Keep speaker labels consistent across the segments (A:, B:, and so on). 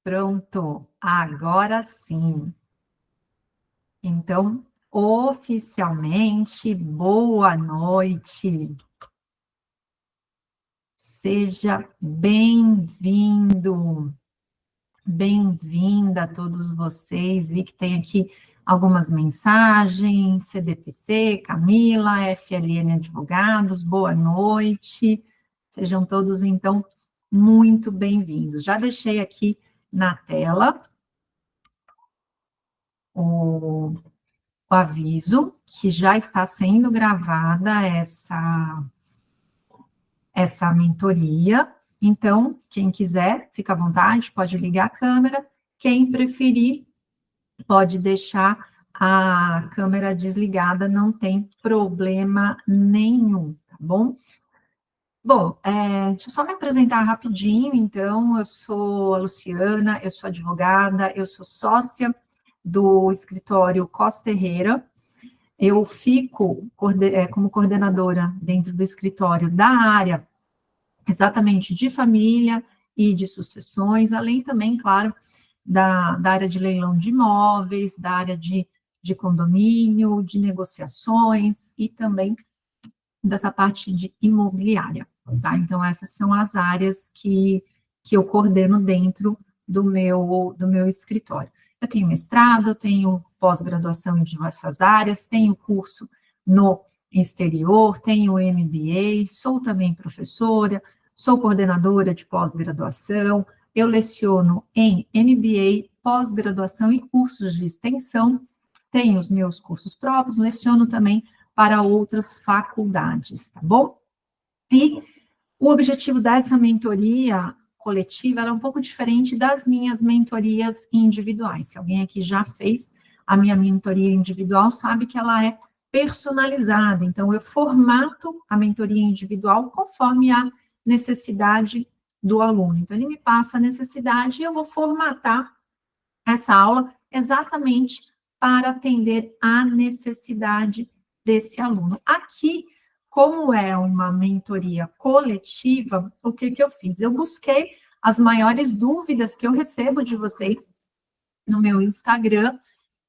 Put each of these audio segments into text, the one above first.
A: Pronto, agora sim. Então, oficialmente, boa noite. Seja bem-vindo, bem-vinda a todos vocês. Vi que tem aqui algumas mensagens, CDPC, Camila, FLN Advogados, boa noite. Sejam todos, então, muito bem-vindos. Já deixei aqui na tela o aviso que já está sendo gravada essa mentoria. Então, quem quiser, fica à vontade, pode ligar a câmera. Quem preferir, pode deixar a câmera desligada, não tem problema nenhum, tá bom? Bom, deixa eu só me apresentar rapidinho, então, eu sou a Luciana, eu sou advogada, eu sou sócia do escritório Costa Herrera. Eu fico como coordenadora dentro do escritório da área exatamente de família e de sucessões, além também, claro, da área de leilão de imóveis, da área de condomínio, de negociações e também dessa parte de imobiliária, tá? Então, essas são as áreas que eu coordeno dentro do meu escritório. Eu tenho mestrado, eu tenho pós-graduação em diversas áreas, tenho curso no exterior, tenho MBA, sou também professora, sou coordenadora de pós-graduação, eu leciono em MBA, pós-graduação e cursos de extensão, tenho os meus cursos próprios, leciono também para outras faculdades, tá bom? E o objetivo dessa mentoria coletiva é um pouco diferente das minhas mentorias individuais. Se alguém aqui já fez a minha mentoria individual, sabe que ela é personalizada. Então, eu formato a mentoria individual conforme a necessidade do aluno. Então, ele me passa a necessidade e eu vou formatar essa aula exatamente para atender à necessidade desse aluno. Aqui, como é uma mentoria coletiva, o que eu fiz? Eu busquei as maiores dúvidas que eu recebo de vocês no meu Instagram,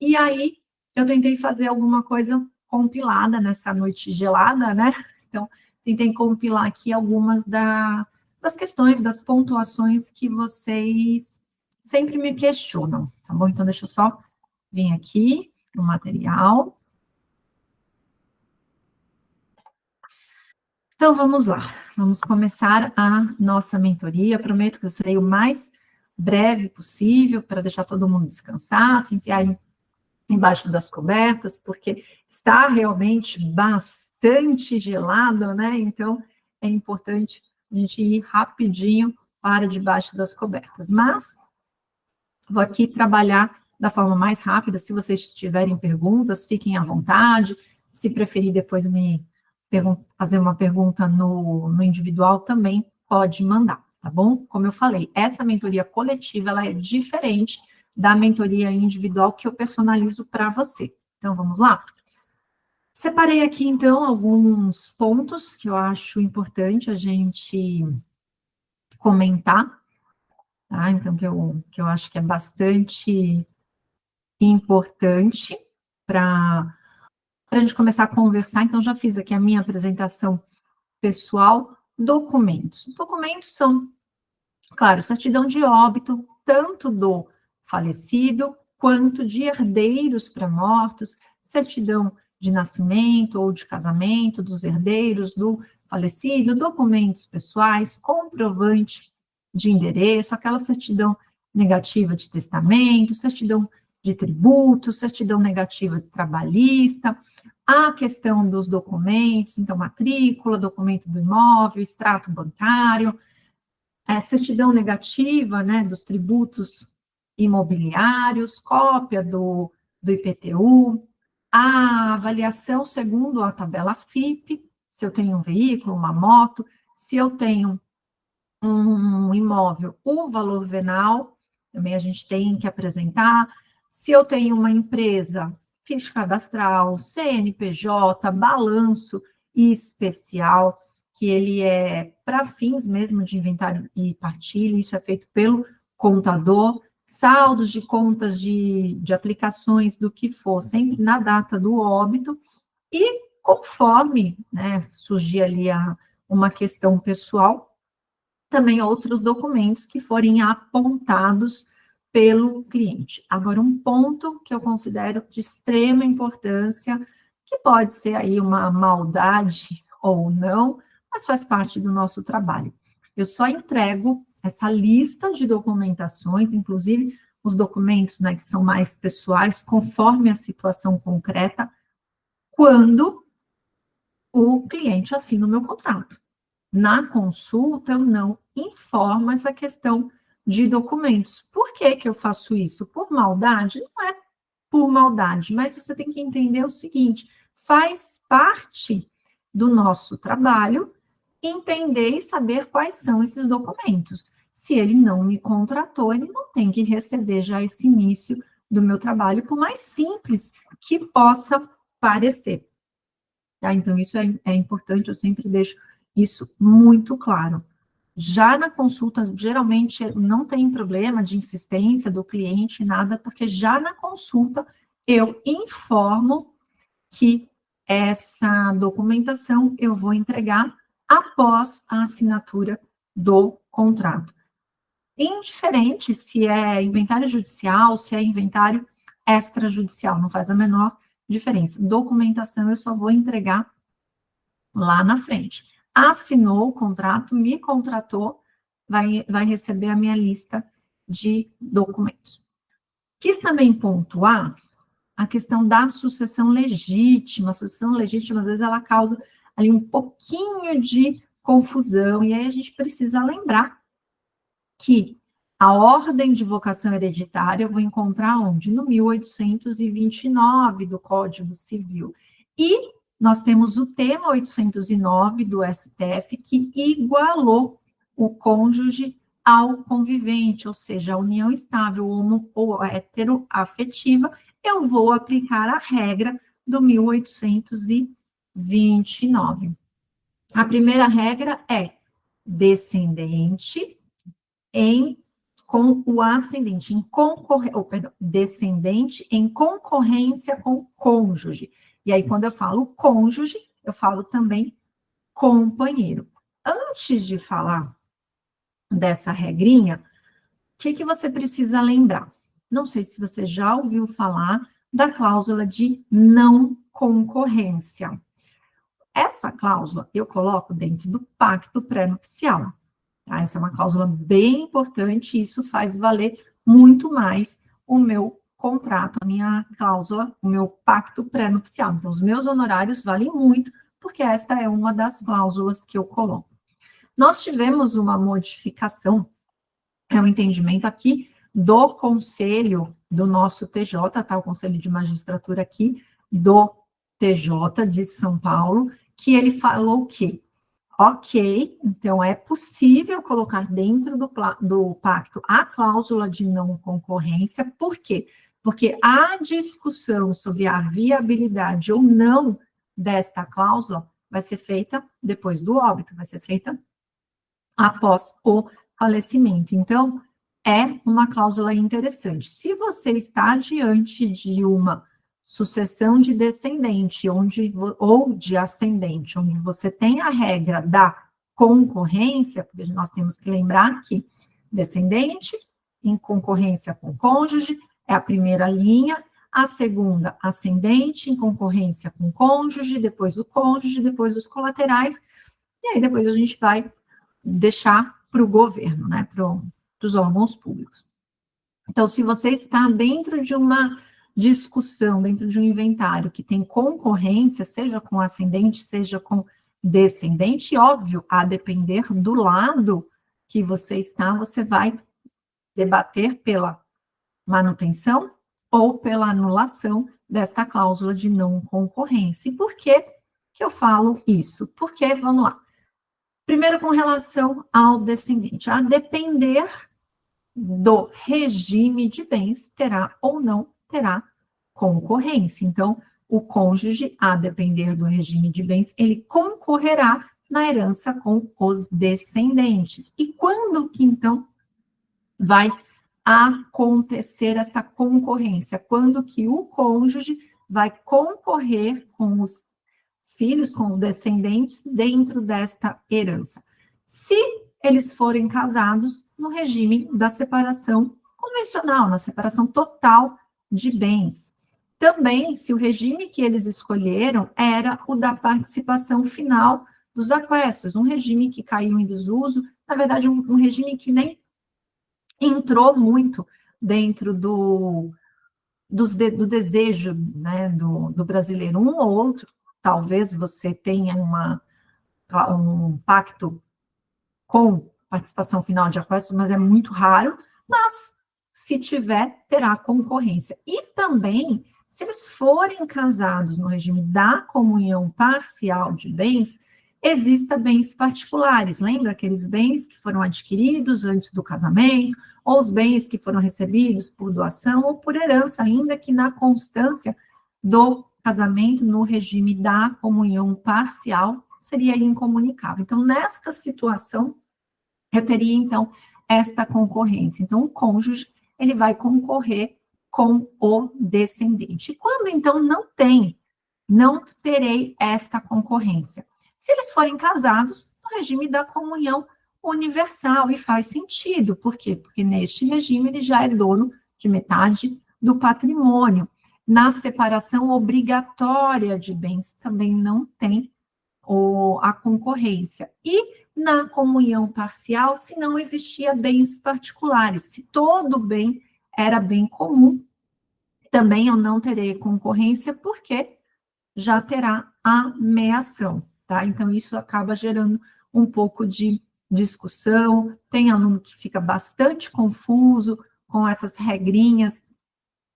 A: e aí eu tentei fazer alguma coisa compilada nessa noite gelada, né? Então, tentei compilar aqui algumas das questões, das pontuações que vocês sempre me questionam, tá bom? Então, deixa eu só vir aqui no material. Então, vamos lá. Vamos começar a nossa mentoria. Prometo que eu serei o mais breve possível para deixar todo mundo descansar, se enfiar embaixo das cobertas, porque está realmente bastante gelado, né? Então, é importante a gente ir rapidinho para debaixo das cobertas. Mas, vou aqui trabalhar da forma mais rápida. Se vocês tiverem perguntas, fiquem à vontade. Se preferir depois fazer uma pergunta no individual, também pode mandar, tá bom? Como eu falei, essa mentoria coletiva, ela é diferente da mentoria individual que eu personalizo para você. Então, vamos lá? Separei aqui, então, alguns pontos que eu acho importante a gente comentar, tá? Então, que eu acho que é bastante importante para a gente começar a conversar. Então, já fiz aqui a minha apresentação pessoal. Documentos. Documentos são, claro, certidão de óbito, tanto do falecido, quanto de herdeiros para mortos, certidão de nascimento ou de casamento dos herdeiros do falecido, documentos pessoais, comprovante de endereço, aquela certidão negativa de testamento, certidão de tributo, certidão negativa de trabalhista, a questão dos documentos, então, matrícula, documento do imóvel, extrato bancário, certidão negativa, né, dos tributos imobiliários, cópia do IPTU, a avaliação segundo a tabela FIP, se eu tenho um veículo, uma moto, se eu tenho um imóvel, o valor venal, também a gente tem que apresentar, se eu tenho uma empresa, ficha cadastral, CNPJ, balanço especial, que ele é para fins mesmo de inventário e partilha, isso é feito pelo contador, saldos de contas de aplicações, do que for, sempre na data do óbito, e conforme, né, surgir ali uma questão pessoal, também outros documentos que forem apontados pelo cliente. Agora, um ponto que eu considero de extrema importância, que pode ser aí uma maldade ou não, mas faz parte do nosso trabalho. Eu só entrego essa lista de documentações, inclusive os documentos, né, que são mais pessoais, conforme a situação concreta, quando o cliente assina o meu contrato. Na consulta, eu não informo essa questão de documentos. Por que que eu faço isso? Por maldade? Não é por maldade, mas você tem que entender o seguinte: faz parte do nosso trabalho entender e saber quais são esses documentos. Se ele não me contratou, ele não tem que receber já esse início do meu trabalho, por mais simples que possa parecer. Tá? Então, isso é importante, eu sempre deixo isso muito claro. Já na consulta, geralmente não tem problema de insistência do cliente, nada, porque já na consulta eu informo que essa documentação eu vou entregar após a assinatura do contrato. Indiferente se é inventário judicial, se é inventário extrajudicial, não faz a menor diferença. Documentação eu só vou entregar lá na frente. Assinou o contrato, me contratou, vai receber a minha lista de documentos. Quis também pontuar a questão da sucessão legítima. A sucessão legítima, às vezes, ela causa ali um pouquinho de confusão, e aí a gente precisa lembrar que a ordem de vocação hereditária eu vou encontrar onde? No 1829 do Código Civil. E nós temos o tema 809 do STF, que igualou o cônjuge ao convivente, ou seja, a união estável ou heteroafetiva, eu vou aplicar a regra do 1829. A primeira regra é descendente com o ascendente, descendente em concorrência com cônjuge. E aí, quando eu falo cônjuge, eu falo também companheiro. Antes de falar dessa regrinha, o que você precisa lembrar? Não sei se você já ouviu falar da cláusula de não concorrência. Essa cláusula eu coloco dentro do pacto pré-nupcial. Tá? Essa é uma cláusula bem importante, e isso faz valer muito mais o meu contrato, a minha cláusula, o meu pacto pré-nupcial. Então, os meus honorários valem muito, porque esta é uma das cláusulas que eu coloco. Nós tivemos uma modificação, é um entendimento aqui do conselho do nosso TJ, tá? O Conselho de Magistratura aqui do TJ de São Paulo, que ele falou que ok, então é possível colocar dentro do pacto a cláusula de não concorrência. Por quê? Porque a discussão sobre a viabilidade ou não desta cláusula vai ser feita depois do óbito, vai ser feita após o falecimento. Então, é uma cláusula interessante. Se você está diante de uma sucessão de descendente ou de ascendente, onde você tem a regra da concorrência, porque nós temos que lembrar que descendente em concorrência com cônjuge é a primeira linha, a segunda, ascendente em concorrência com cônjuge, depois o cônjuge, depois os colaterais, e aí depois a gente vai deixar para o governo, né, para os órgãos públicos. Então, se você está dentro de uma discussão, dentro de um inventário que tem concorrência, seja com ascendente, seja com descendente, óbvio, a depender do lado que você está, você vai debater pela manutenção ou pela anulação desta cláusula de não concorrência. E por que que eu falo isso? Porque, vamos lá, primeiro com relação ao descendente, a depender do regime de bens, terá ou não terá concorrência. Então, o cônjuge, a depender do regime de bens, ele concorrerá na herança com os descendentes. E quando que, então, vai acontecer essa concorrência, quando que o cônjuge vai concorrer com os filhos, com os descendentes, dentro desta herança. Se eles forem casados no regime da separação convencional, na separação total de bens. Também, se o regime que eles escolheram era o da participação final dos aquestos, um regime que caiu em desuso, na verdade, um regime que nem entrou muito dentro do desejo, né, do brasileiro. Um ou outro, talvez você tenha um pacto com participação final de aquestos, mas é muito raro, mas se tiver, terá concorrência. E também, se eles forem casados no regime da comunhão parcial de bens, existem bens particulares, lembra aqueles bens que foram adquiridos antes do casamento, ou os bens que foram recebidos por doação ou por herança, ainda que na constância do casamento no regime da comunhão parcial, seria incomunicável. Então, nesta situação, eu teria, então, esta concorrência. Então, o cônjuge, ele vai concorrer com o descendente. E quando, então, não terei esta concorrência. Se eles forem casados no regime da comunhão universal, e faz sentido. Por quê? Porque neste regime ele já é dono de metade do patrimônio. Na separação obrigatória de bens também não tem a concorrência. E na comunhão parcial, se não existia bens particulares, se todo bem era bem comum, também eu não terei concorrência, porque já terá ameação, tá? Então, isso acaba gerando um pouco de discussão, tem aluno que fica bastante confuso com essas regrinhas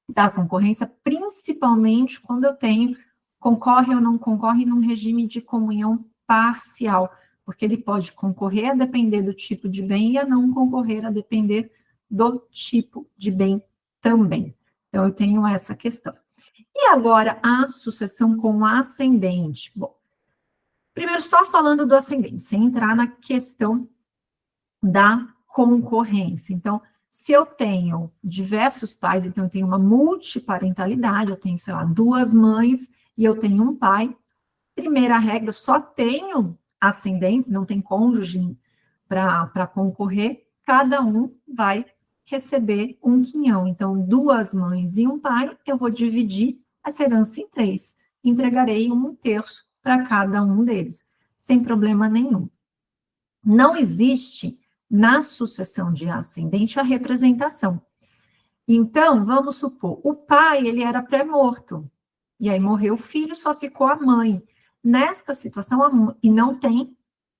A: da concorrência, principalmente quando eu tenho concorre ou não concorre num regime de comunhão parcial, porque ele pode concorrer a depender do tipo de bem e a não concorrer a depender do tipo de bem também. Então, eu tenho essa questão. E agora, a sucessão com ascendente. Bom, primeiro, só falando do ascendente, sem entrar na questão da concorrência. Então, se eu tenho diversos pais, então eu tenho uma multiparentalidade, eu tenho, sei lá, 2 mães e eu tenho um pai, primeira regra, só tenho ascendentes, não tem cônjuge para concorrer, cada um vai receber um quinhão. Então, 2 mães e um pai, eu vou dividir essa herança em 3. Entregarei 1/3 para cada um deles, sem problema nenhum. Não existe, na sucessão de ascendente, a representação. Então, vamos supor, o pai, ele era pré-morto, e aí morreu o filho, só ficou a mãe. Nesta situação, e não tem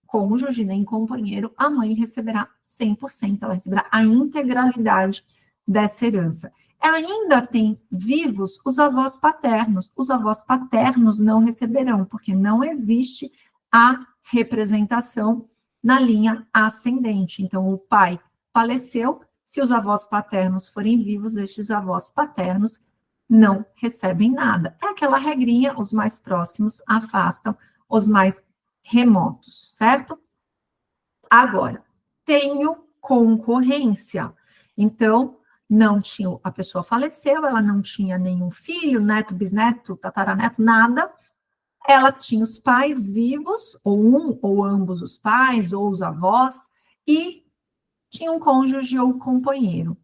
A: cônjuge nem companheiro, a mãe receberá 100%, ela receberá a integralidade dessa herança. Ela ainda tem vivos os avós paternos não receberão, porque não existe a representação na linha ascendente. Então, o pai faleceu, se os avós paternos forem vivos, estes avós paternos não recebem nada. É aquela regrinha, os mais próximos afastam os mais remotos, certo? Agora, tenho concorrência. Então, não tinha, a pessoa faleceu, ela não tinha nenhum filho, neto, bisneto, tataraneto, nada. Ela tinha os pais vivos, ou um ou ambos os pais, ou os avós, e tinha um cônjuge ou companheiro.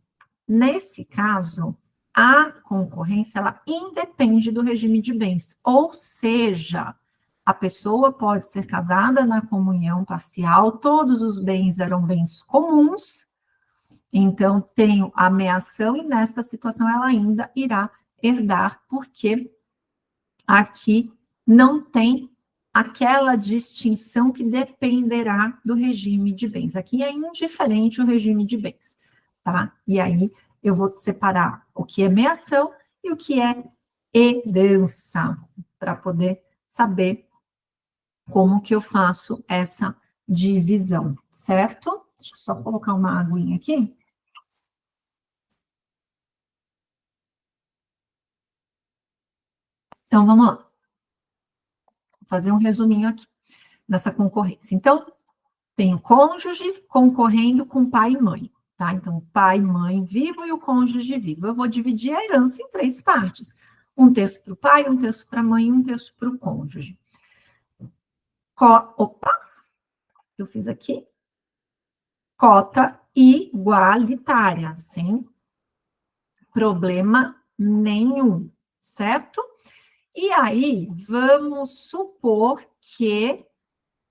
A: Nesse caso, a concorrência, ela independe do regime de bens, ou seja, a pessoa pode ser casada na comunhão parcial, todos os bens eram bens comuns, então tenho a ameação, e nesta situação ela ainda irá herdar, porque aqui não tem aquela distinção que dependerá do regime de bens. Aqui é indiferente o regime de bens, tá? E aí eu vou separar o que é meação e o que é herança, para poder saber como que eu faço essa divisão, certo? Deixa eu só colocar uma aguinha aqui. Então, vamos lá. Vou fazer um resuminho aqui nessa concorrência. Então, tenho cônjuge concorrendo com pai e mãe. tá? Então, pai, mãe vivo e o cônjuge vivo. Eu vou dividir a herança em 3 partes. 1/3 para o pai, 1/3 para a mãe e 1/3 para o cônjuge. Opa, eu fiz aqui. Cota igualitária, sem problema nenhum, certo? E aí, vamos supor que,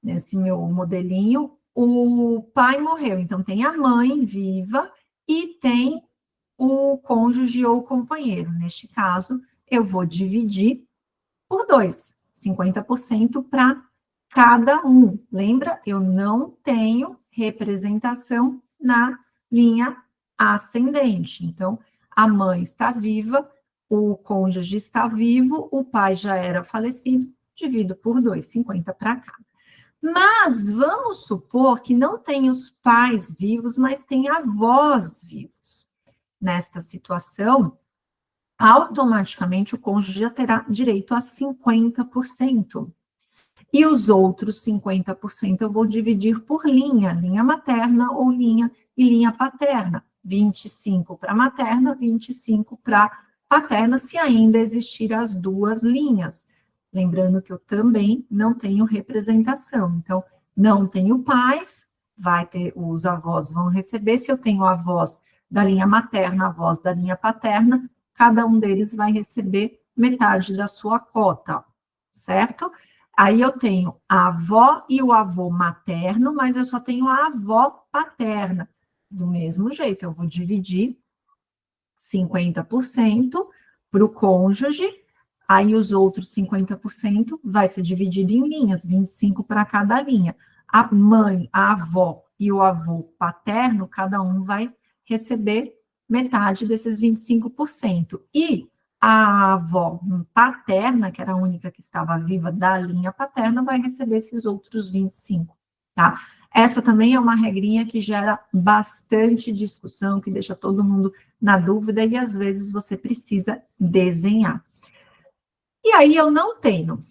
A: nesse meu modelinho, o pai morreu. Então, tem a mãe viva e tem o cônjuge ou companheiro. Neste caso, eu vou dividir por 2, 50% para cada um. Lembra? Eu não tenho representação na linha ascendente. Então, a mãe está viva, o cônjuge está vivo, o pai já era falecido, divido por 2, 50 para cada. Mas vamos supor que não tem os pais vivos, mas tem avós vivos. Nesta situação, automaticamente o cônjuge já terá direito a 50%. E os outros 50% eu vou dividir por linha materna ou linha paterna. 25 para materna, 25 para paterna, se ainda existir as duas linhas. Lembrando que eu também não tenho representação. Então, não tenho pais, vai ter, os avós vão receber. Se eu tenho avós da linha materna, avós da linha paterna, cada um deles vai receber metade da sua cota, certo? Aí eu tenho a avó e o avô materno, mas eu só tenho a avó paterna. Do mesmo jeito, eu vou dividir 50% para o cônjuge, aí os outros 50% vai ser dividido em linhas, 25 para cada linha. A mãe, a avó e o avô paterno, cada um vai receber metade desses 25%. E a avó paterna, que era a única que estava viva da linha paterna, vai receber esses outros 25%, tá? Essa também é uma regrinha que gera bastante discussão, que deixa todo mundo na dúvida e às vezes você precisa desenhar. E aí eu não tenho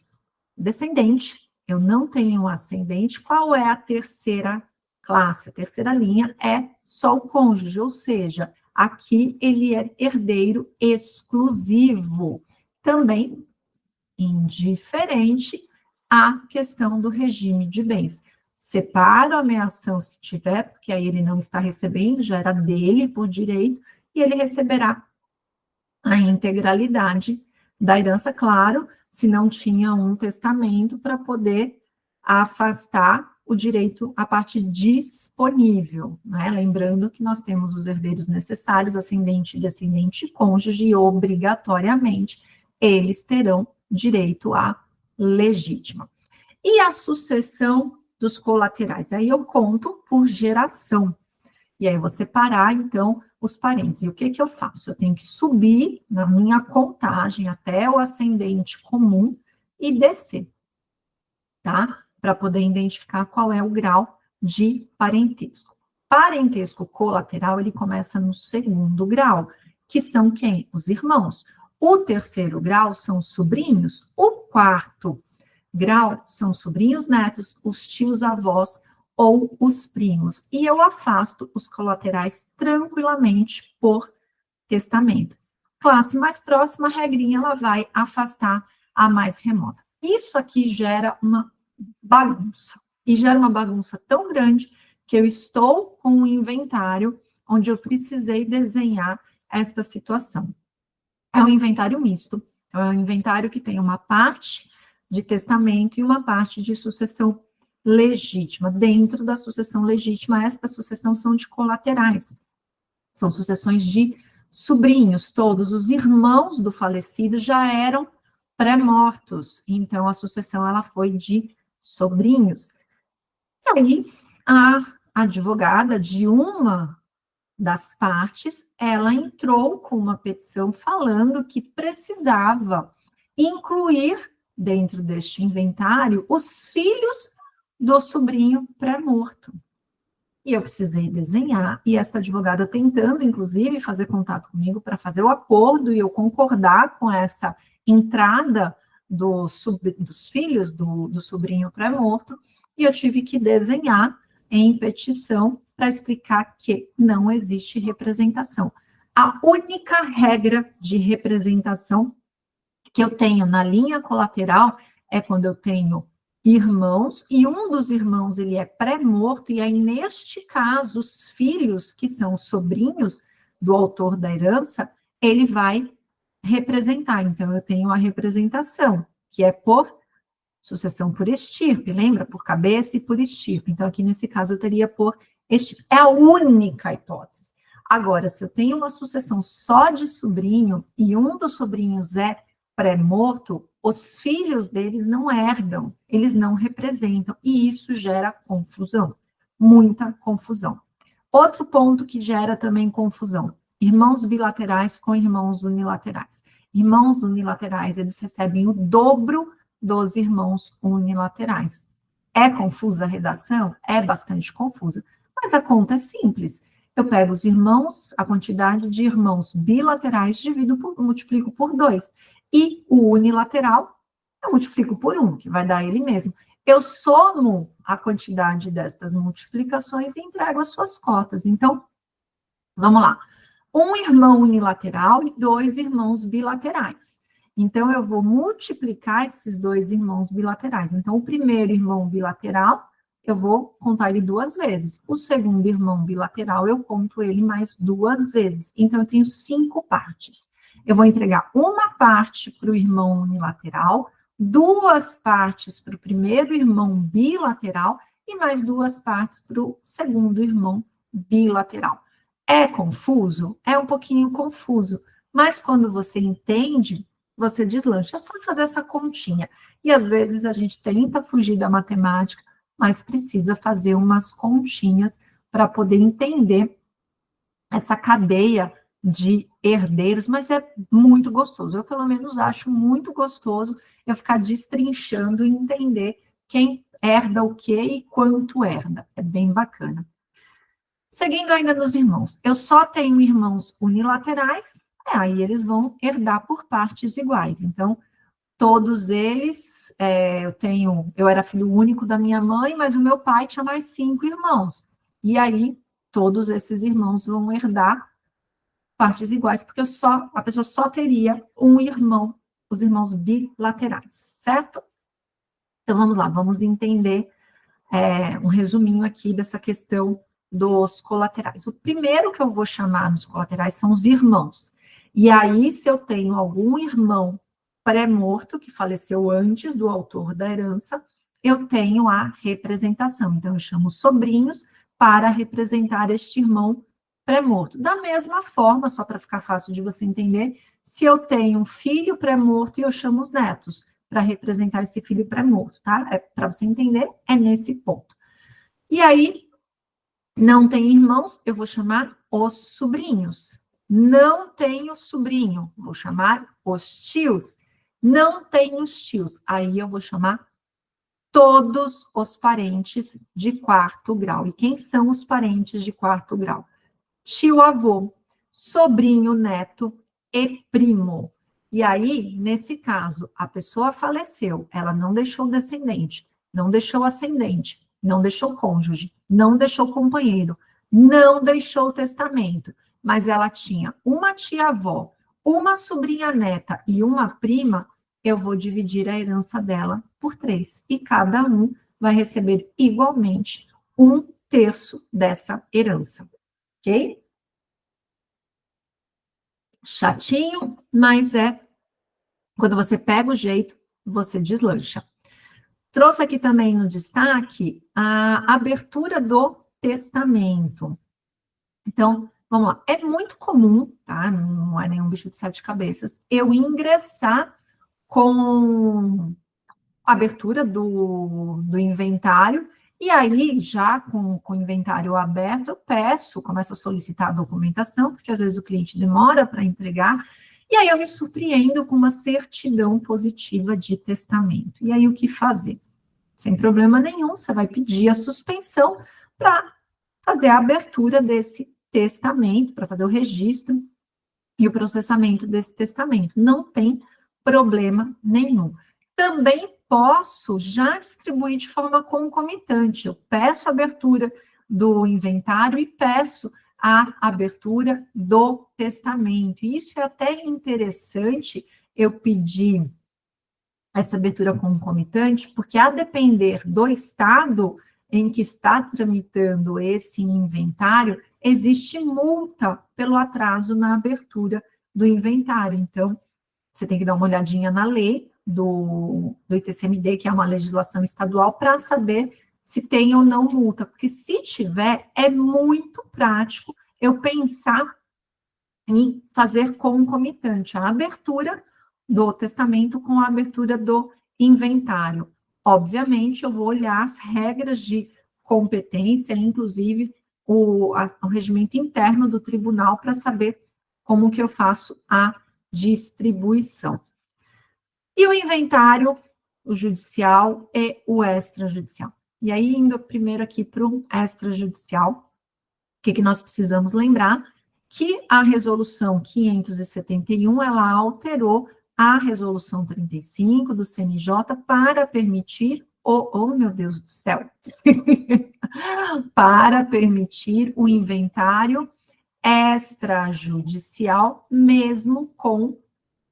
A: descendente, eu não tenho ascendente, qual é a terceira classe? A terceira linha é só o cônjuge, ou seja, aqui ele é herdeiro exclusivo, também indiferente à questão do regime de bens. Separo a ameação se tiver, porque aí ele não está recebendo, já era dele por direito, e ele receberá a integralidade da herança, claro, se não tinha um testamento para poder afastar o direito à parte disponível, né? Lembrando que nós temos os herdeiros necessários, ascendente, descendente e cônjuge, e obrigatoriamente eles terão direito à legítima. E a sucessão dos colaterais? Aí eu conto por geração. E aí eu vou separar, então, os parentes. E o que que eu faço? Eu tenho que subir na minha contagem até o ascendente comum e descer, tá? Para poder identificar qual é o grau de parentesco. Parentesco colateral, ele começa no segundo grau, que são quem? Os irmãos. O terceiro grau são os sobrinhos. O quarto grau são sobrinhos netos, os tios avós ou os primos. E eu afasto os colaterais tranquilamente por testamento. Classe mais próxima, a regrinha, ela vai afastar a mais remota. Isso aqui gera uma bagunça. E gera uma bagunça tão grande que eu estou com um inventário onde eu precisei desenhar esta situação. É um inventário misto. É um inventário que tem uma parte de testamento e uma parte de sucessão legítima. Dentro da sucessão legítima, esta sucessão são de colaterais. São sucessões de sobrinhos, todos os irmãos do falecido já eram pré-mortos. Então, a sucessão ela foi de sobrinhos. E aí, a advogada de uma das partes, ela entrou com uma petição falando que precisava incluir dentro deste inventário os filhos do sobrinho pré-morto. E eu precisei desenhar, e esta advogada tentando, inclusive, fazer contato comigo para fazer o acordo e eu concordar com essa entrada dos filhos do sobrinho pré-morto, e eu tive que desenhar em petição para explicar que não existe representação. A única regra de representação que eu tenho na linha colateral é quando eu tenho irmãos, e um dos irmãos ele é pré-morto, e aí, neste caso, os filhos, que são sobrinhos do autor da herança, ele vai representar. Então, eu tenho a representação, que é por sucessão por estirpe, lembra? Por cabeça e por estirpe. Então, aqui nesse caso, eu teria por estirpe. É a única hipótese. Agora, se eu tenho uma sucessão só de sobrinho, e um dos sobrinhos é pré-morto, os filhos deles não herdam, eles não representam, e isso gera confusão, muita confusão. Outro ponto que gera também confusão, irmãos bilaterais com irmãos unilaterais. Irmãos unilaterais, eles recebem o dobro dos irmãos unilaterais. É confusa a redação? É bastante confusa, mas a conta é simples. Eu pego os irmãos, a quantidade de irmãos bilaterais, multiplico por 2. E o unilateral, eu multiplico por 1, que vai dar ele mesmo. Eu somo a quantidade destas multiplicações e entrego as suas cotas. Então, vamos lá. Um irmão unilateral e 2 irmãos bilaterais. Então, eu vou multiplicar esses 2 irmãos bilaterais. Então, o primeiro irmão bilateral, eu vou contar ele 2 vezes. O segundo irmão bilateral, eu conto ele mais 2 vezes. Então, eu tenho 5 partes. Eu vou entregar uma parte para o irmão unilateral, 2 partes para o primeiro irmão bilateral e mais 2 partes para o segundo irmão bilateral. É confuso? É um pouquinho confuso, mas quando você entende, você deslancha. É só fazer essa continha. E às vezes a gente tenta fugir da matemática, mas precisa fazer umas continhas para poder entender essa cadeia de herdeiros, mas é muito gostoso. Eu, pelo menos, acho muito gostoso eu ficar destrinchando e entender quem herda o quê e quanto herda. É bem bacana. Seguindo ainda nos irmãos, eu só tenho irmãos unilaterais, aí eles vão herdar por partes iguais. Então, todos eles, eu era filho único da minha mãe, mas o meu pai tinha mais 5 irmãos. E aí, todos esses irmãos vão herdar partes iguais, porque a pessoa só teria um irmão, os irmãos bilaterais, certo? Então, vamos lá, vamos entender um resuminho aqui dessa questão dos colaterais. O primeiro que eu vou chamar nos colaterais são os irmãos. E aí, se eu tenho algum irmão pré-morto, que faleceu antes do autor da herança, eu tenho a representação. Então, eu chamo sobrinhos para representar este irmão pré-morto. Da mesma forma, só para ficar fácil de você entender, se eu tenho um filho pré-morto, eu chamo os netos para representar esse filho pré-morto, tá? Para você entender, é nesse ponto. E aí, não tem irmãos, eu vou chamar os sobrinhos. Não tenho sobrinho, vou chamar os tios. Não tenho os tios, aí eu vou chamar todos os parentes de 4º grau. E quem são os parentes de 4º grau? Tio-avô, sobrinho, neto e primo. E aí, nesse caso, a pessoa faleceu, ela não deixou descendente, não deixou ascendente, não deixou cônjuge, não deixou companheiro, não deixou testamento, mas ela tinha uma tia-avó, uma sobrinha neta e uma prima, eu vou dividir a herança dela por 3, e cada um vai receber igualmente 1/3 dessa herança. Ok? Chatinho, mas quando você pega o jeito, você deslancha. Trouxe aqui também no destaque a abertura do testamento. Então, vamos lá. É muito comum, tá? Não é nenhum bicho de 7 cabeças, eu ingressar com a abertura do inventário. E aí, já com o inventário aberto, eu começo a solicitar a documentação, porque às vezes o cliente demora para entregar, e aí eu me surpreendo com uma certidão positiva de testamento. E aí, o que fazer? Sem problema nenhum, você vai pedir a suspensão para fazer a abertura desse testamento, para fazer o registro e o processamento desse testamento. Não tem problema nenhum. Também posso já distribuir de forma concomitante. Eu peço a abertura do inventário e peço a abertura do testamento. E isso é até interessante eu pedir essa abertura concomitante, porque a depender do estado em que está tramitando esse inventário, existe multa pelo atraso na abertura do inventário. Então, você tem que dar uma olhadinha na lei do ITCMD, que é uma legislação estadual, para saber se tem ou não multa, porque se tiver, é muito prático eu pensar em fazer concomitante a abertura do testamento com a abertura do inventário. Obviamente, eu vou olhar as regras de competência, inclusive o regimento interno do tribunal, para saber como que eu faço a distribuição. E o inventário, o judicial e o extrajudicial. E aí, indo primeiro aqui para o extrajudicial, o que nós precisamos lembrar? Que a resolução 571, ela alterou a resolução 35 do CNJ para permitir, oh meu Deus do céu, para permitir o inventário extrajudicial, mesmo com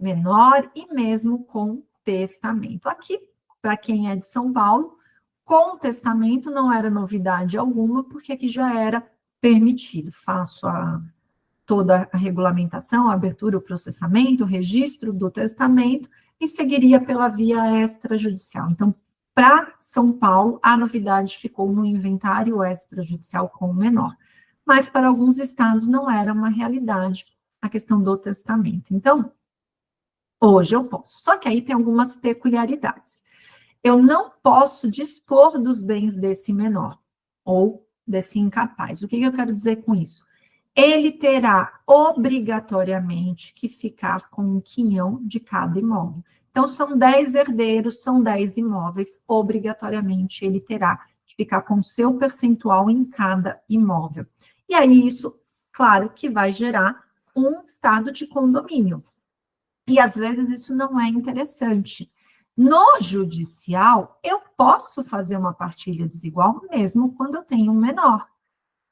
A: menor e mesmo com testamento. Aqui, para quem é de São Paulo, com testamento não era novidade alguma, porque aqui já era permitido. Faço toda a regulamentação, a abertura, o processamento, o registro do testamento e seguiria pela via extrajudicial. Então, para São Paulo, a novidade ficou no inventário extrajudicial com o menor. Mas para alguns estados não era uma realidade a questão do testamento. Então, hoje eu posso. Só que aí tem algumas peculiaridades. Eu não posso dispor dos bens desse menor ou desse incapaz. O que eu quero dizer com isso? Ele terá obrigatoriamente que ficar com um quinhão de cada imóvel. Então, são 10 herdeiros, são 10 imóveis, obrigatoriamente ele terá que ficar com o seu percentual em cada imóvel. E aí, isso, claro, que vai gerar um estado de condomínio. E, às vezes, isso não é interessante. No judicial, eu posso fazer uma partilha desigual mesmo quando eu tenho um menor,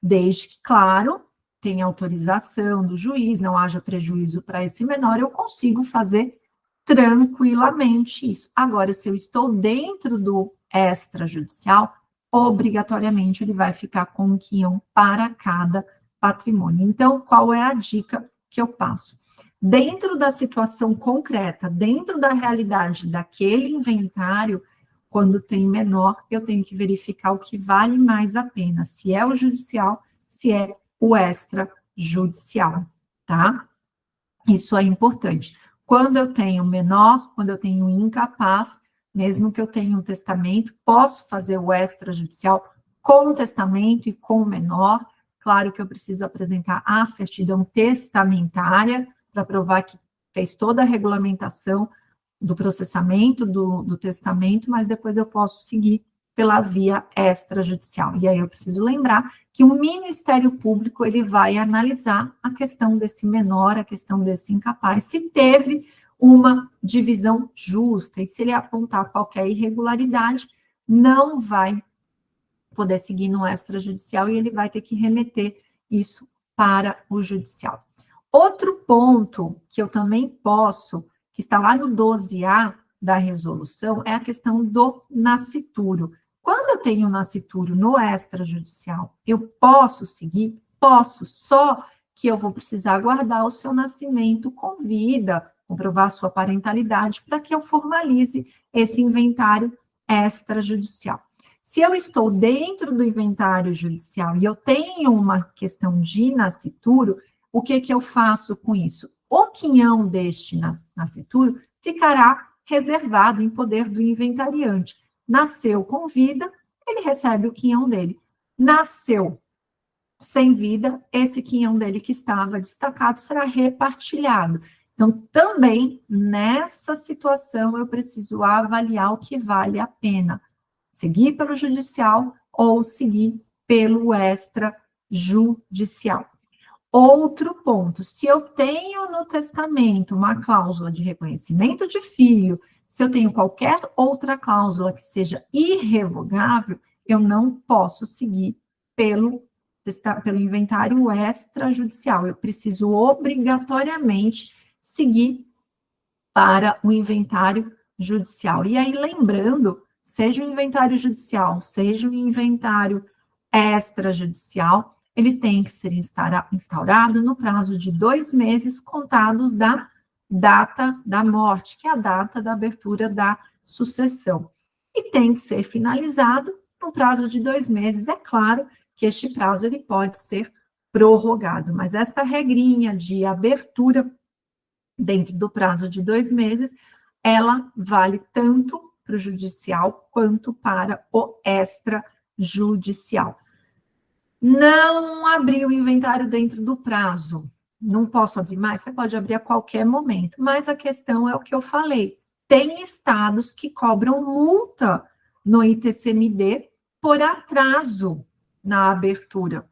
A: desde que, claro, tenha autorização do juiz, não haja prejuízo para esse menor, eu consigo fazer tranquilamente isso. Agora, se eu estou dentro do extrajudicial, obrigatoriamente ele vai ficar com um quinhão para cada patrimônio. Então, qual é a dica que eu passo? Dentro da situação concreta, dentro da realidade daquele inventário, quando tem menor, eu tenho que verificar o que vale mais a pena, se é o judicial, se é o extrajudicial, tá? Isso é importante. Quando eu tenho menor, quando eu tenho incapaz, mesmo que eu tenha um testamento, posso fazer o extrajudicial com o testamento e com o menor. Claro que eu preciso apresentar a certidão testamentária para provar que fez toda a regulamentação do processamento do testamento, mas depois eu posso seguir pela via extrajudicial. E aí eu preciso lembrar que o Ministério Público, ele vai analisar a questão desse menor, a questão desse incapaz, se teve uma divisão justa, e se ele apontar qualquer irregularidade, não vai poder seguir no extrajudicial e ele vai ter que remeter isso para o judicial. Outro ponto que eu também posso, que está lá no 12A da resolução, é a questão do nascituro. Quando eu tenho nascituro no extrajudicial, eu posso seguir? Posso, só que eu vou precisar aguardar o seu nascimento com vida, comprovar a sua parentalidade, para que eu formalize esse inventário extrajudicial. Se eu estou dentro do inventário judicial e eu tenho uma questão de nascituro, o que eu faço com isso? O quinhão deste nascituro ficará reservado em poder do inventariante. Nasceu com vida, ele recebe o quinhão dele. Nasceu sem vida, esse quinhão dele que estava destacado será repartilhado. Então, também, nessa situação, eu preciso avaliar o que vale a pena. Seguir pelo judicial ou seguir pelo extrajudicial. Outro ponto, se eu tenho no testamento uma cláusula de reconhecimento de filho, Se eu tenho qualquer outra cláusula que seja irrevogável, eu não posso seguir pelo inventário extrajudicial. Eu preciso obrigatoriamente seguir para o inventário judicial. E aí, lembrando, seja o inventário judicial, seja o inventário extrajudicial, ele tem que ser instaurado no prazo de 2 meses contados da data da morte, que é a data da abertura da sucessão. E tem que ser finalizado no prazo de 2 meses. É claro que este prazo ele pode ser prorrogado, mas esta regrinha de abertura dentro do prazo de 2 meses, ela vale tanto para o judicial quanto para o extrajudicial. Não abrir o inventário dentro do prazo. Não posso abrir mais? Você pode abrir a qualquer momento, mas a questão é o que eu falei. Tem estados que cobram multa no ITCMD por atraso na abertura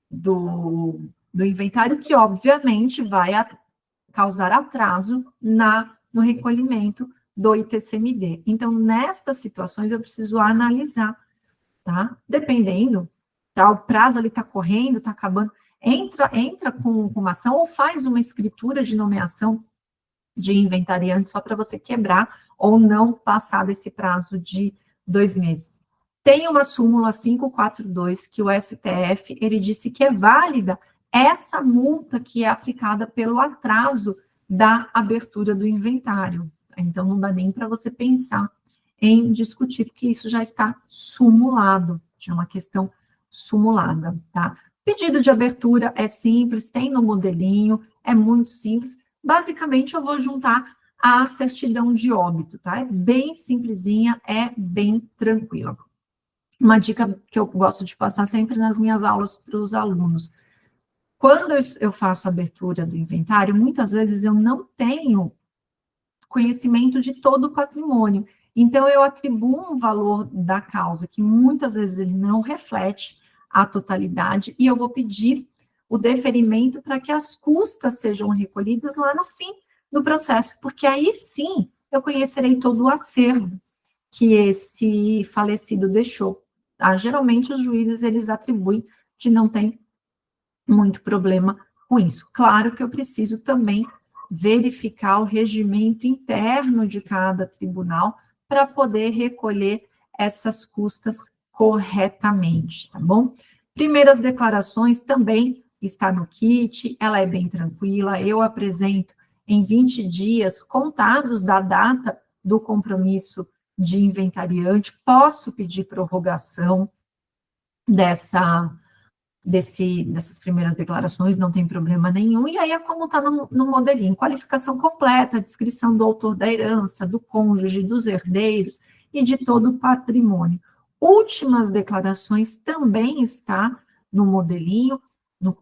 A: do inventário, que obviamente vai causar atraso no recolhimento do ITCMD. Então, nestas situações, eu preciso analisar, tá? Dependendo, tá? O prazo ali está correndo, está acabando, entra com uma ação ou faz uma escritura de nomeação de inventariante só para você quebrar ou não passar desse prazo de 2 meses. Tem uma súmula 542 que o STF, ele disse que é válida essa multa que é aplicada pelo atraso da abertura do inventário. Então, não dá nem para você pensar em discutir, porque isso já está sumulado, já é uma questão sumulada, tá? Pedido de abertura é simples, tem no modelinho, é muito simples. Basicamente, eu vou juntar a certidão de óbito, tá? É bem simplesinha, é bem tranquila. Uma dica que eu gosto de passar sempre nas minhas aulas para os alunos. Quando eu faço a abertura do inventário, muitas vezes eu não tenho conhecimento de todo o patrimônio. Então, eu atribuo um valor da causa que muitas vezes ele não reflete a totalidade e eu vou pedir o deferimento para que as custas sejam recolhidas lá no fim do processo, porque aí sim eu conhecerei todo o acervo que esse falecido deixou. Tá? Geralmente os juízes eles atribuem que não tem muito problema com isso. Claro que eu preciso também verificar o regimento interno de cada tribunal para poder recolher essas custas corretamente, tá bom? Primeiras declarações também está no kit, ela é bem tranquila, eu apresento em 20 dias contados da data do compromisso de inventariante, posso pedir prorrogação dessas primeiras declarações, não tem problema nenhum, e aí é como está no modelinho, qualificação completa, descrição do autor da herança, do cônjuge, dos herdeiros e de todo o patrimônio. Últimas declarações também está no modelinho,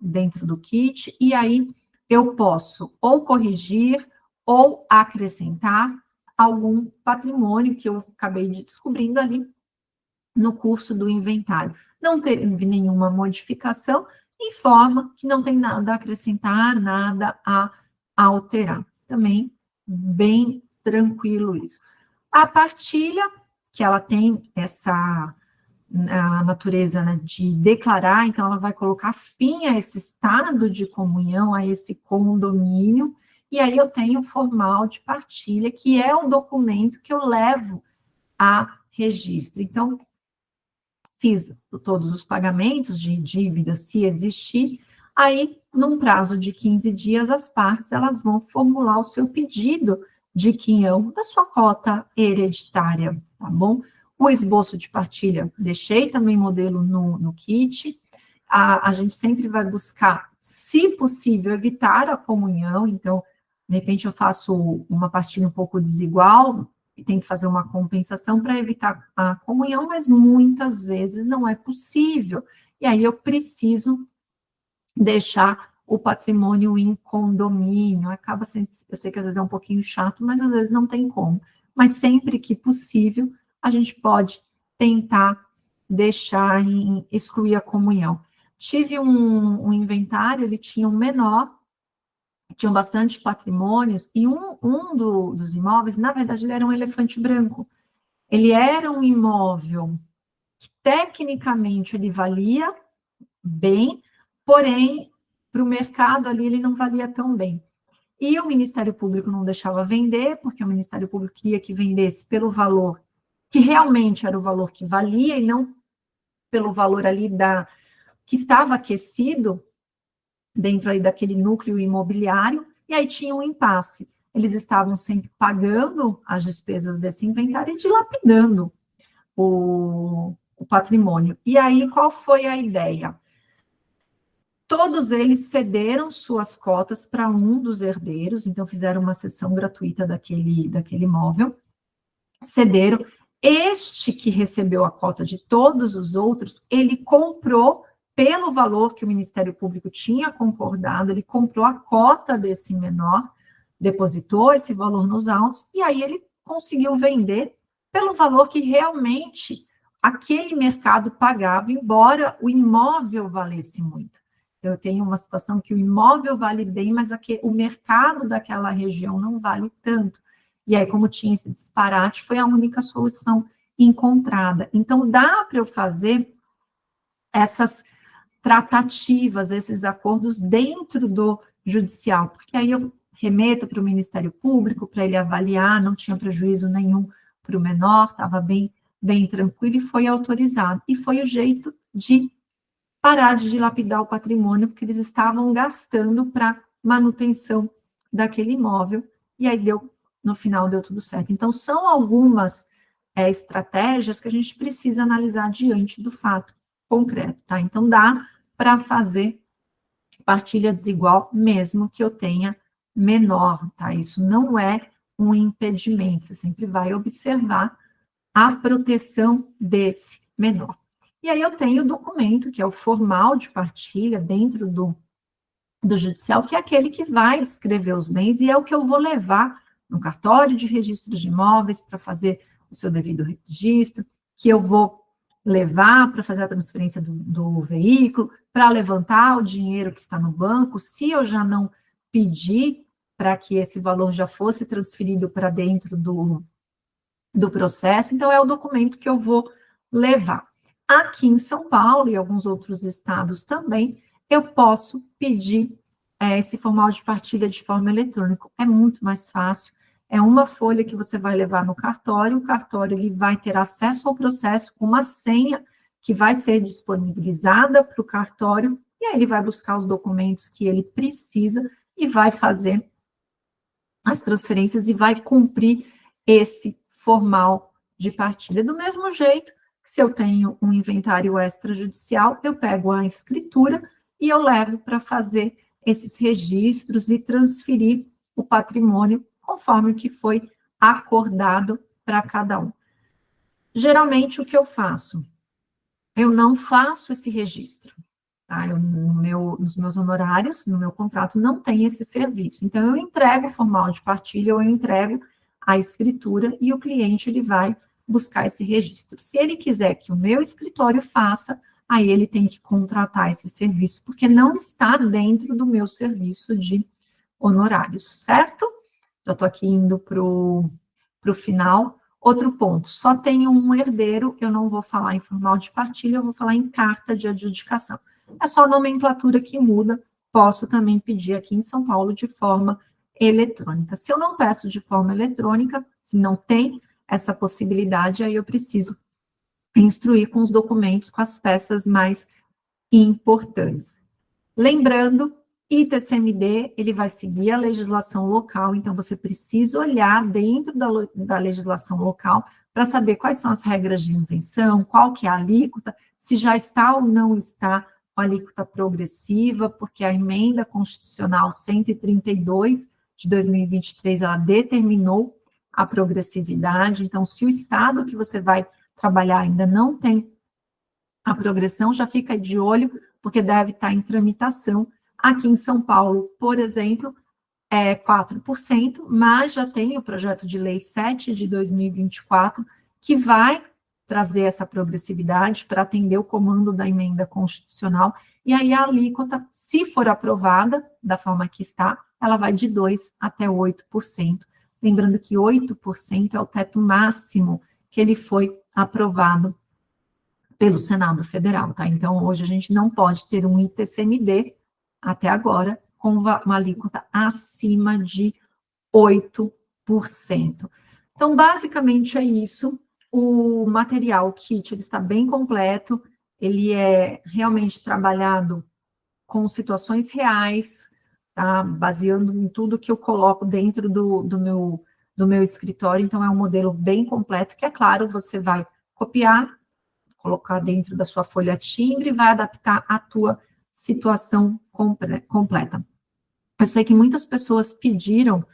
A: dentro do kit, e aí eu posso ou corrigir ou acrescentar algum patrimônio que eu acabei de descobrindo ali no curso do inventário. Não teve nenhuma modificação, informa que não tem nada a acrescentar, nada a alterar. Também bem tranquilo isso. A partilha, que ela tem a natureza, né, de declarar, então ela vai colocar fim a esse estado de comunhão, a esse condomínio, e aí eu tenho o formal de partilha, que é o documento que eu levo a registro. Então, fiz todos os pagamentos de dívida, se existir, aí, num prazo de 15 dias, as partes, elas vão formular o seu pedido de quinhão da sua cota hereditária, tá bom? O esboço de partilha, deixei também modelo no kit, a gente sempre vai buscar, se possível, evitar a comunhão, então, de repente eu faço uma partilha um pouco desigual, e tem que fazer uma compensação para evitar a comunhão, mas muitas vezes não é possível. E aí eu preciso deixar o patrimônio em condomínio. Acaba sendo, eu sei que às vezes é um pouquinho chato, mas às vezes não tem como. Mas sempre que possível, a gente pode tentar deixar excluir a comunhão. Tive um inventário, ele tinha um menor, tinham bastante patrimônios, e dos imóveis, na verdade, ele era um elefante branco. Ele era um imóvel que, tecnicamente, ele valia bem, porém, para o mercado ali, ele não valia tão bem. E o Ministério Público não deixava vender, porque o Ministério Público queria que vendesse pelo valor que realmente era o valor que valia, e não pelo valor ali que estava aquecido dentro aí daquele núcleo imobiliário, e aí tinha um impasse. Eles estavam sempre pagando as despesas desse inventário e dilapidando o patrimônio. E aí, qual foi a ideia? Todos eles cederam suas cotas para um dos herdeiros, então fizeram uma cessão gratuita daquele imóvel, cederam. Este que recebeu a cota de todos os outros, ele comprou pelo valor que o Ministério Público tinha concordado, ele comprou a cota desse menor, depositou esse valor nos autos, e aí ele conseguiu vender pelo valor que realmente aquele mercado pagava, embora o imóvel valesse muito. Eu tenho uma situação que o imóvel vale bem, mas o mercado daquela região não vale tanto. E aí, como tinha esse disparate, foi a única solução encontrada. Então, dá para eu fazer essas tratativas, esses acordos dentro do judicial, porque aí eu remeto para o Ministério Público, para ele avaliar, não tinha prejuízo nenhum para o menor, estava bem tranquilo, e foi autorizado. E foi o jeito de parar de dilapidar o patrimônio, porque eles estavam gastando para manutenção daquele imóvel, e aí no final deu tudo certo. Então, são algumas estratégias que a gente precisa analisar diante do fato concreto, tá? Então, dá para fazer partilha desigual, mesmo que eu tenha menor, tá? Isso não é um impedimento, você sempre vai observar a proteção desse menor. E aí eu tenho o documento, que é o formal de partilha dentro do judicial, que é aquele que vai descrever os bens, e é o que eu vou levar no cartório de registro de imóveis para fazer o seu devido registro, que eu vou levar para fazer a transferência do veículo, para levantar o dinheiro que está no banco, se eu já não pedi para que esse valor já fosse transferido para dentro do processo, então é o documento que eu vou levar. Aqui em São Paulo e alguns outros estados também, eu posso pedir esse formal de partilha de forma eletrônica. É muito mais fácil, é uma folha que você vai levar no cartório, o cartório ele vai ter acesso ao processo com uma senha que vai ser disponibilizada para o cartório, e aí ele vai buscar os documentos que ele precisa e vai fazer as transferências e vai cumprir esse formal de partilha. Do mesmo jeito, se eu tenho um inventário extrajudicial, eu pego a escritura e eu levo para fazer esses registros e transferir o patrimônio conforme o que foi acordado para cada um. Geralmente, o que eu faço? Eu não faço esse registro. Tá? Nos meus honorários, no meu contrato, não tem esse serviço. Então, eu entrego o formal de partilha, ou eu entrego a escritura, e o cliente ele vai buscar esse registro. Se ele quiser que o meu escritório faça, aí ele tem que contratar esse serviço, porque não está dentro do meu serviço de honorários, certo? Já estou aqui indo para o final. Outro ponto, só tenho um herdeiro, eu não vou falar em formal de partilha, eu vou falar em carta de adjudicação. É só a nomenclatura que muda, posso também pedir aqui em São Paulo de forma eletrônica. Se eu não peço de forma eletrônica, se não tem essa possibilidade, aí eu preciso instruir com os documentos, com as peças mais importantes. Lembrando, ITCMD, ele vai seguir a legislação local, então você precisa olhar dentro da legislação local para saber quais são as regras de isenção, qual que é a alíquota, se já está ou não está a alíquota progressiva, porque a emenda constitucional 132 de 2023, ela determinou a progressividade, então se o estado que você vai trabalhar ainda não tem a progressão, já fica de olho, porque deve estar em tramitação. Aqui em São Paulo, por exemplo, é 4%, mas já tem o projeto de lei 7 de 2024, que vai trazer essa progressividade para atender o comando da emenda constitucional, e aí a alíquota, se for aprovada, da forma que está, ela vai de 2% até 8%. Lembrando que 8% é o teto máximo que ele foi aprovado pelo Senado Federal, tá? Então, hoje a gente não pode ter um ITCMD, até agora, com uma alíquota acima de 8%. Então, basicamente é isso. O material kit, ele está bem completo, ele é realmente trabalhado com situações reais, tá? Baseando em tudo que eu coloco dentro do meu escritório, então é um modelo bem completo, que é claro, você vai copiar, colocar dentro da sua folha timbre e vai adaptar à tua situação completa. Eu sei que muitas pessoas pediram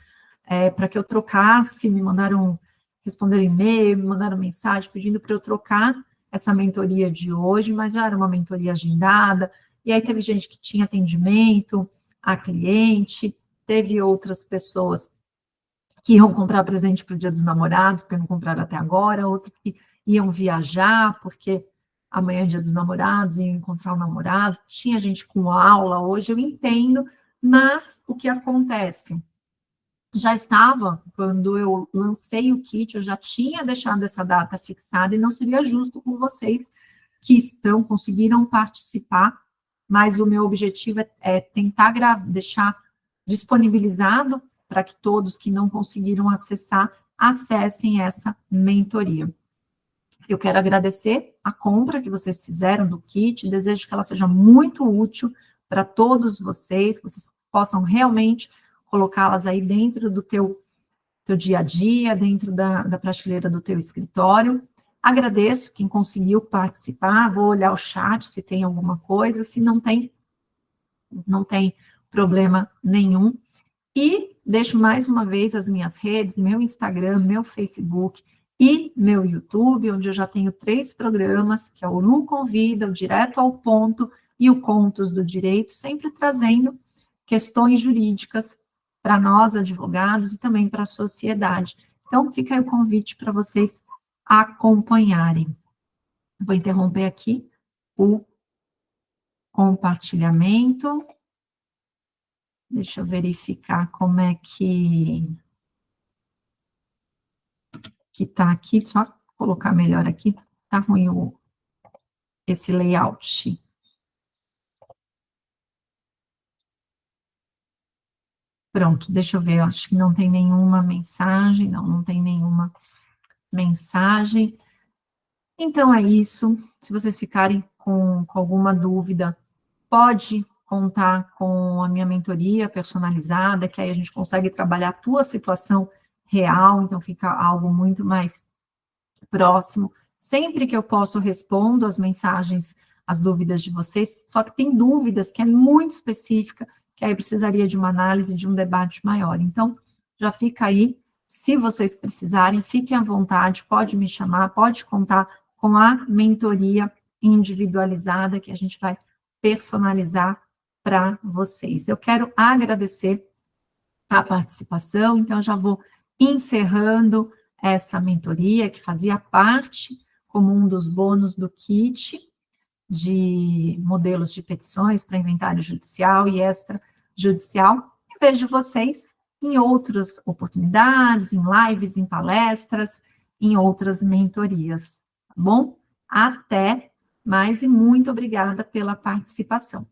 A: para que eu trocasse, me mandaram responder e-mail, me mandaram mensagem pedindo para eu trocar essa mentoria de hoje, mas já era uma mentoria agendada, e aí teve gente que tinha atendimento a cliente, teve outras pessoas que iam comprar presente para o Dia dos Namorados, porque não compraram até agora, outros que iam viajar, porque amanhã é Dia dos Namorados, iam encontrar o namorado, tinha gente com aula hoje, eu entendo, mas o que acontece? Já estava, quando eu lancei o kit, eu já tinha deixado essa data fixada, e não seria justo com vocês que conseguiram participar, mas o meu objetivo é tentar deixar disponibilizado para que todos que não conseguiram acessar, acessem essa mentoria. Eu quero agradecer a compra que vocês fizeram do kit, desejo que ela seja muito útil para todos vocês, que vocês possam realmente colocá-las aí dentro do teu dia a dia, dentro da prateleira do teu escritório. Agradeço quem conseguiu participar, vou olhar o chat se tem alguma coisa, se não tem, não tem problema nenhum. E deixo mais uma vez as minhas redes, meu Instagram, meu Facebook e meu YouTube, onde eu já tenho 3 programas, que é o Lu Convida, o Direto ao Ponto e o Contos do Direito, sempre trazendo questões jurídicas para nós, advogados, e também para a sociedade. Então, fica aí o convite para vocês acompanharem. Vou interromper aqui o compartilhamento. Deixa eu verificar como é que está aqui, só colocar melhor aqui, está ruim esse layout. Pronto, deixa eu ver, eu acho que não tem nenhuma mensagem, não tem nenhuma mensagem. Então é isso, se vocês ficarem com alguma dúvida, pode contar com a minha mentoria personalizada, que aí a gente consegue trabalhar a tua situação real, então fica algo muito mais próximo. Sempre que eu posso, eu respondo as mensagens, as dúvidas de vocês, só que tem dúvidas que é muito específica, que aí precisaria de uma análise, de um debate maior. Então, já fica aí, se vocês precisarem, fiquem à vontade, pode me chamar, pode contar com a mentoria individualizada, que a gente vai personalizar para vocês. Eu quero agradecer a participação, então eu já vou encerrando essa mentoria, que fazia parte como um dos bônus do kit de modelos de petições para inventário judicial e extrajudicial, e vejo vocês em outras oportunidades, em lives, em palestras, em outras mentorias, tá bom? Até mais e muito obrigada pela participação.